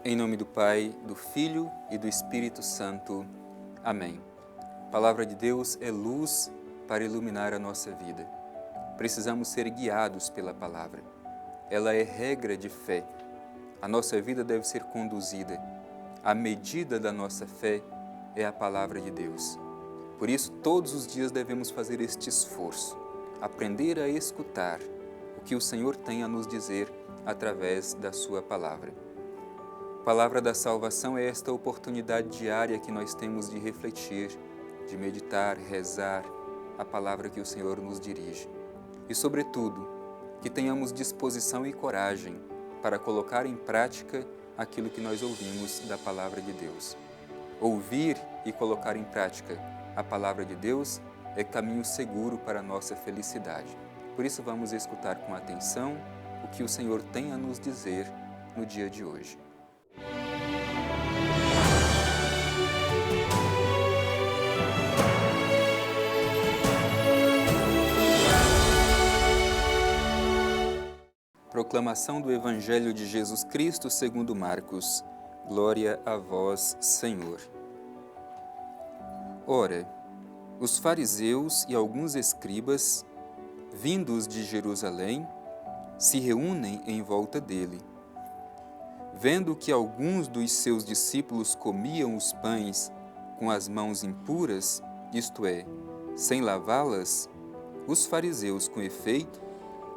Em nome do Pai, do Filho e do Espírito Santo. Amém. A palavra de Deus é luz para iluminar a nossa vida. Precisamos ser guiados pela palavra. Ela é regra de fé. A nossa vida deve ser conduzida. A medida da nossa fé é a palavra de Deus. Por isso, todos os dias devemos fazer este esforço, aprender a escutar o que o Senhor tem a nos dizer através da sua palavra. A palavra da salvação é esta oportunidade diária que nós temos de refletir, de meditar, rezar a palavra que o Senhor nos dirige. E, sobretudo, que tenhamos disposição e coragem para colocar em prática aquilo que nós ouvimos da palavra de Deus. Ouvir e colocar em prática a palavra de Deus é caminho seguro para a nossa felicidade. Por isso, vamos escutar com atenção o que o Senhor tem a nos dizer no dia de hoje. Proclamação do Evangelho de Jesus Cristo segundo Marcos. Glória a vós, Senhor. Ora, os fariseus e alguns escribas, vindos de Jerusalém, se reúnem em volta dele. Vendo que alguns dos seus discípulos comiam os pães com as mãos impuras, isto é, sem lavá-las, os fariseus, com efeito,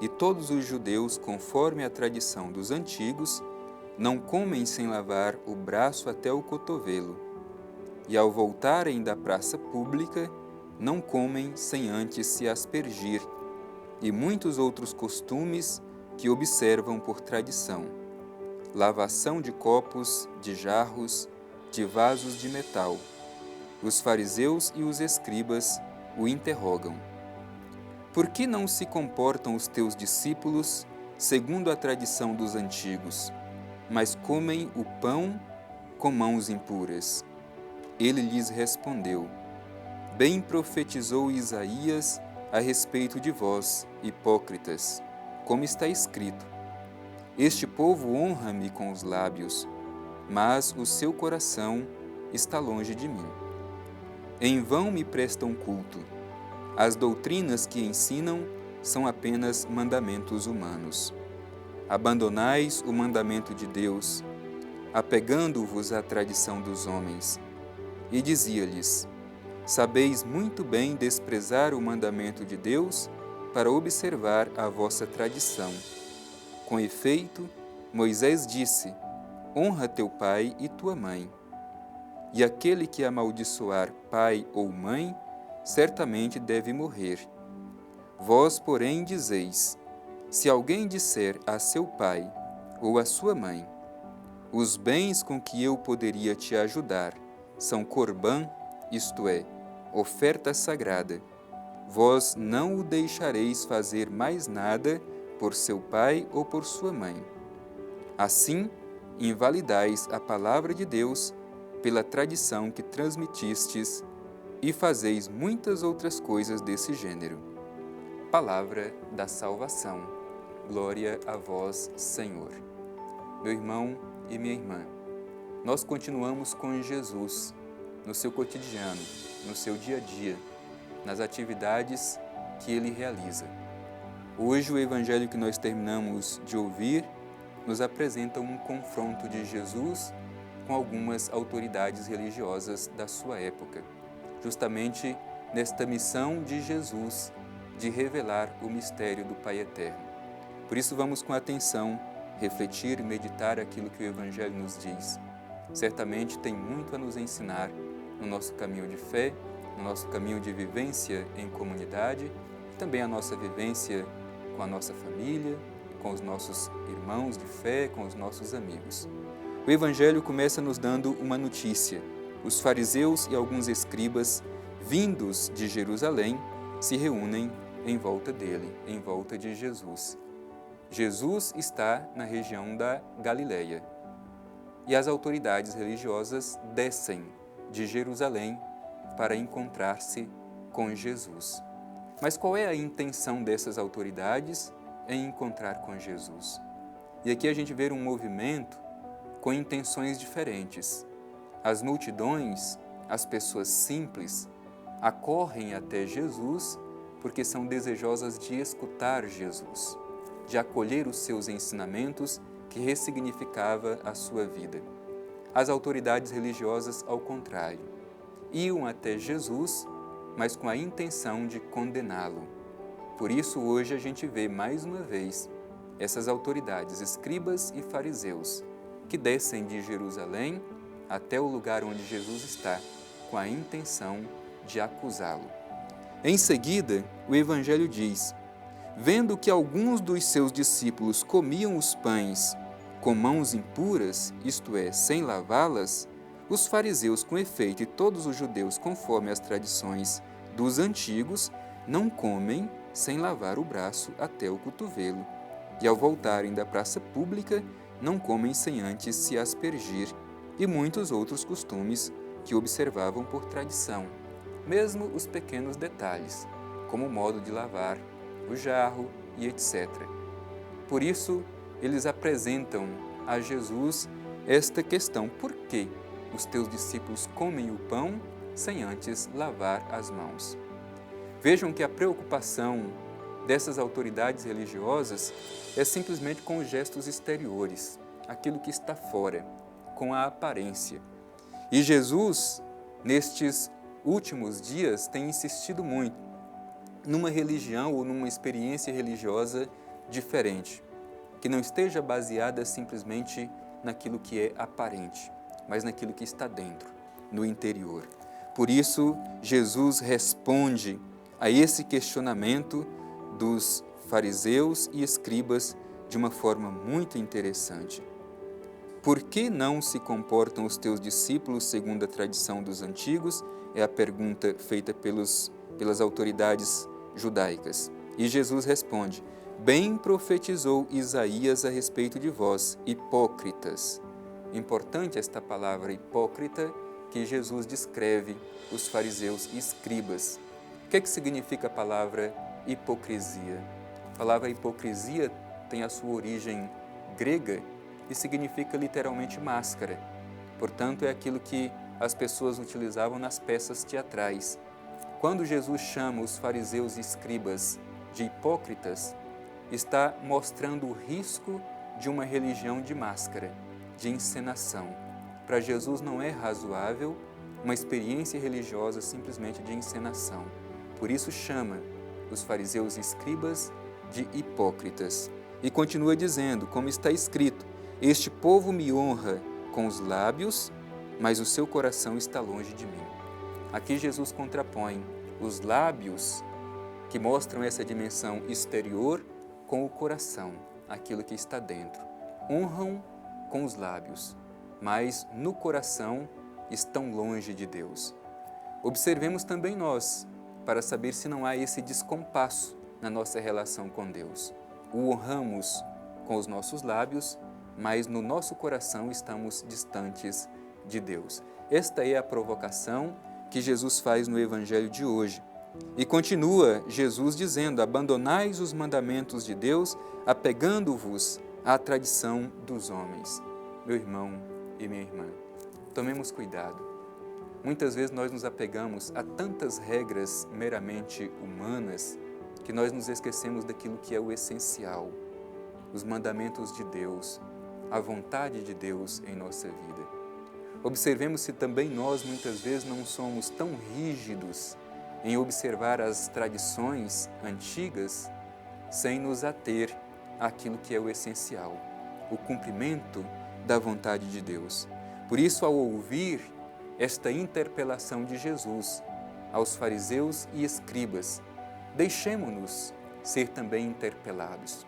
e todos os judeus, conforme a tradição dos antigos, não comem sem lavar o braço até o cotovelo, e ao voltarem da praça pública, não comem sem antes se aspergir, e muitos outros costumes que observam por tradição: lavação de copos, de jarros, de vasos de metal. Os fariseus e os escribas o interrogam: por que não se comportam os teus discípulos segundo a tradição dos antigos, mas comem o pão com mãos impuras? Ele lhes respondeu: bem profetizou Isaías a respeito de vós, hipócritas, como está escrito: este povo honra-me com os lábios, mas o seu coração está longe de mim. Em vão me prestam culto. As doutrinas que ensinam são apenas mandamentos humanos. Abandonais o mandamento de Deus, apegando-vos à tradição dos homens. E dizia-lhes: sabeis muito bem desprezar o mandamento de Deus para observar a vossa tradição. Com efeito, Moisés disse: honra teu pai e tua mãe. E aquele que amaldiçoar pai ou mãe, certamente deve morrer. Vós, porém, dizeis: se alguém disser a seu pai ou a sua mãe: os bens com que eu poderia te ajudar são corbã, isto é, oferta sagrada, vós não o deixareis fazer mais nada por seu pai ou por sua mãe. Assim, invalidais a palavra de Deus pela tradição que transmitistes e fazeis muitas outras coisas desse gênero. Palavra da salvação. Glória a vós, Senhor. Meu irmão e minha irmã, nós continuamos com Jesus no seu cotidiano, no seu dia a dia, nas atividades que ele realiza. Hoje, o evangelho que nós terminamos de ouvir nos apresenta um confronto de Jesus com algumas autoridades religiosas da sua época, justamente nesta missão de Jesus de revelar o mistério do Pai Eterno. Por isso, vamos com atenção refletir e meditar aquilo que o Evangelho nos diz. Certamente tem muito a nos ensinar no nosso caminho de fé, no nosso caminho de vivência em comunidade, também a nossa vivência com a nossa família, com os nossos irmãos de fé, com os nossos amigos. O Evangelho começa nos dando uma notícia. Os fariseus e alguns escribas, vindos de Jerusalém, se reúnem em volta dele, em volta de Jesus. Jesus está na região da Galileia e as autoridades religiosas descem de Jerusalém para encontrar-se com Jesus. Mas qual é a intenção dessas autoridades em encontrar com Jesus? E aqui a gente vê um movimento com intenções diferentes. As multidões, as pessoas simples, acorrem até Jesus porque são desejosas de escutar Jesus, de acolher os seus ensinamentos que ressignificava a sua vida. As autoridades religiosas, ao contrário, iam até Jesus, mas com a intenção de condená-lo. Por isso, hoje a gente vê mais uma vez essas autoridades, escribas e fariseus, que descem de Jerusalém até o lugar onde Jesus está, com a intenção de acusá-lo. Em seguida, o Evangelho diz: vendo que alguns dos seus discípulos comiam os pães com mãos impuras, isto é, sem lavá-las, os fariseus, com efeito, e todos os judeus, conforme as tradições dos antigos, não comem sem lavar o braço até o cotovelo, e ao voltarem da praça pública, não comem sem antes se aspergir, e muitos outros costumes que observavam por tradição, mesmo os pequenos detalhes, como o modo de lavar o jarro e etc. Por isso, eles apresentam a Jesus esta questão: por que os teus discípulos comem o pão sem antes lavar as mãos? Vejam que a preocupação dessas autoridades religiosas é simplesmente com os gestos exteriores, aquilo que está fora, com a aparência. E Jesus, nestes últimos dias, tem insistido muito numa religião ou numa experiência religiosa diferente, que não esteja baseada simplesmente naquilo que é aparente, mas naquilo que está dentro, no interior. Por isso, Jesus responde a esse questionamento dos fariseus e escribas de uma forma muito interessante. Por que não se comportam os teus discípulos segundo a tradição dos antigos? É a pergunta feita pelas autoridades judaicas. E Jesus responde: bem profetizou Isaías a respeito de vós, hipócritas. Importante esta palavra hipócrita que Jesus descreve os fariseus e escribas. O que é que significa a palavra hipocrisia? A palavra hipocrisia tem a sua origem grega e significa literalmente máscara. Portanto, é aquilo que as pessoas utilizavam nas peças teatrais. Quando Jesus chama os fariseus e escribas de hipócritas, está mostrando o risco de uma religião de máscara, de encenação. Para Jesus não é razoável uma experiência religiosa simplesmente de encenação. Por isso chama os fariseus e escribas de hipócritas. E continua dizendo, como está escrito: este povo me honra com os lábios, mas o seu coração está longe de mim. Aqui Jesus contrapõe os lábios, que mostram essa dimensão exterior, com o coração, aquilo que está dentro. Honram com os lábios, mas no coração estão longe de Deus. Observemos também nós, para saber se não há esse descompasso na nossa relação com Deus. O honramos com os nossos lábios, mas no nosso coração estamos distantes de Deus. Esta é a provocação que Jesus faz no Evangelho de hoje. E continua Jesus dizendo: abandonais os mandamentos de Deus, apegando-vos à tradição dos homens. Meu irmão e minha irmã, tomemos cuidado. Muitas vezes nós nos apegamos a tantas regras meramente humanas que nós nos esquecemos daquilo que é o essencial, os mandamentos de Deus, a vontade de Deus em nossa vida. Observemos se também nós muitas vezes não somos tão rígidos em observar as tradições antigas sem nos ater àquilo que é o essencial, o cumprimento da vontade de Deus. Por isso, ao ouvir esta interpelação de Jesus aos fariseus e escribas, deixemo-nos ser também interpelados.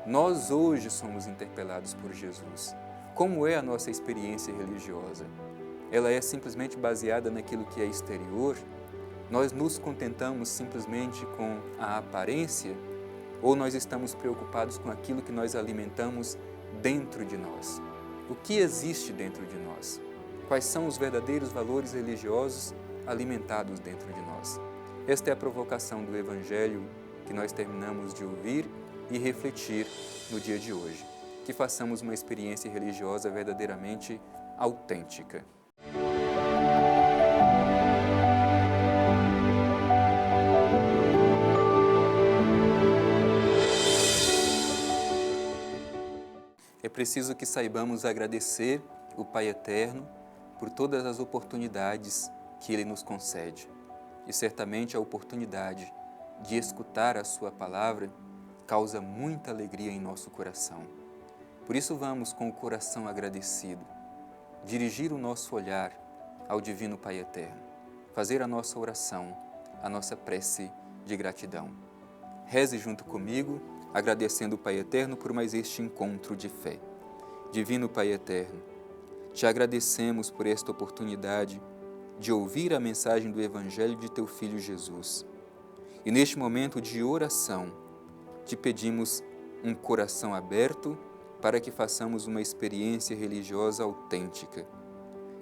Nós hoje somos interpelados por Jesus. Como é a nossa experiência religiosa? Ela é simplesmente baseada naquilo que é exterior? Nós nos contentamos simplesmente com a aparência? Ou nós estamos preocupados com aquilo que nós alimentamos dentro de nós? O que existe dentro de nós? Quais são os verdadeiros valores religiosos alimentados dentro de nós? Esta é a provocação do Evangelho que nós terminamos de ouvir e refletir no dia de hoje. que façamos uma experiência religiosa verdadeiramente autêntica. É preciso que saibamos agradecer o Pai Eterno por todas as oportunidades que Ele nos concede. E certamente a oportunidade de escutar a Sua palavra causa muita alegria em nosso coração. Por isso vamos com o coração agradecido, dirigir o nosso olhar ao Divino Pai Eterno, fazer a nossa oração, a nossa prece de gratidão. Reze junto comigo, agradecendo o Pai Eterno por mais este encontro de fé. Divino Pai Eterno, te agradecemos por esta oportunidade de ouvir a mensagem do Evangelho de Teu Filho Jesus. E neste momento de oração, te pedimos um coração aberto para que façamos uma experiência religiosa autêntica,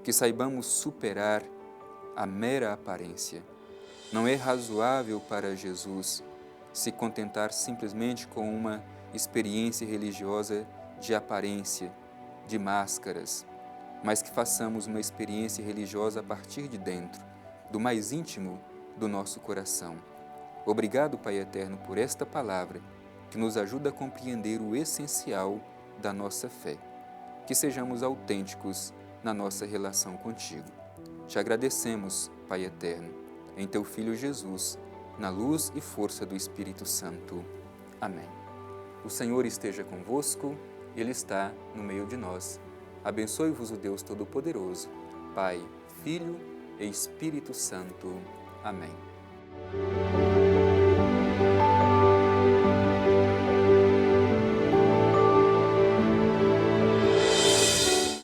que saibamos superar a mera aparência. Não é razoável para Jesus se contentar simplesmente com uma experiência religiosa de aparência, de máscaras, mas que façamos uma experiência religiosa a partir de dentro, do mais íntimo do nosso coração. Obrigado, Pai Eterno, por esta palavra que nos ajuda a compreender o essencial da nossa fé. Que sejamos autênticos na nossa relação contigo. Te agradecemos, Pai Eterno, em Teu Filho Jesus, na luz e força do Espírito Santo. Amém. O Senhor esteja convosco, Ele está no meio de nós. Abençoe-vos o Deus Todo-Poderoso, Pai, Filho e Espírito Santo. Amém.